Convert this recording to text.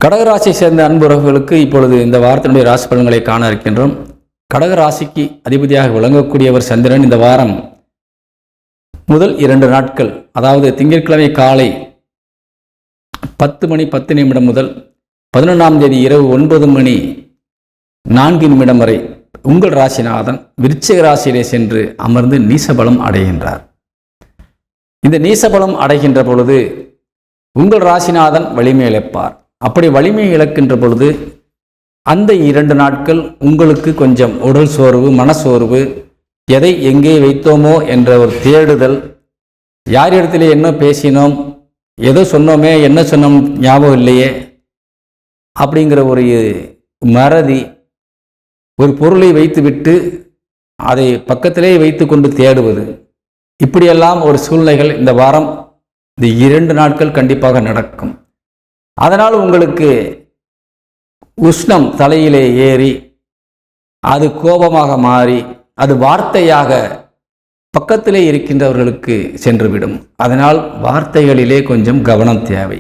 கடகராசியை சேர்ந்த அன்புறவுகளுக்கு இப்பொழுது இந்த வாரத்தினுடைய ராசி பலன்களை காண இருக்கின்றோம். கடகராசிக்கு அதிபதியாக விளங்கக்கூடியவர் சந்திரன் இந்த வாரம் முதல் 2 நாட்கள், அதாவது திங்கட்கிழமை காலை 10 மணி 10 நிமிடம் முதல் 11ஆம் தேதி இரவு 9 மணி 4 நிமிடம் வரை உங்கள் ராசிநாதன் விருச்சிக ராசியிலே சென்று அமர்ந்து நீசபலம் அடைகின்றார். இந்த நீசபலம் அடைகின்ற பொழுது உங்கள் ராசிநாதன் வலிமை இழப்பார். அப்படி வலிமை இழக்கின்ற பொழுது அந்த 2 நாட்கள் உங்களுக்கு கொஞ்சம் உடல் சோர்வு, மனசோர்வு, எதை எங்கே வைத்தோமோ என்ற ஒரு தேடுதல், யாரிடத்திலே என்ன பேசினோம், ஏதோ சொன்னோமே, என்ன சொன்னோம் ஞாபகம் இல்லையே அப்படிங்கிற ஒரு மறதி, ஒரு பொருளை வைத்துவிட்டு அதை பக்கத்திலே வைத்து கொண்டு தேடுவது, இப்படியெல்லாம் ஒரு சூழ்நிலைகள் இந்த வாரம் இந்த 2 நாட்கள் கண்டிப்பாக நடக்கும். அதனால் உங்களுக்கு உஷ்ணம் தலையிலே ஏறி அது கோபமாக மாறி அது வார்த்தையாக பக்கத்திலே இருக்கின்றவர்களுக்கு சென்றுவிடும். அதனால் வார்த்தைகளிலே கொஞ்சம் கவனம் தேவை.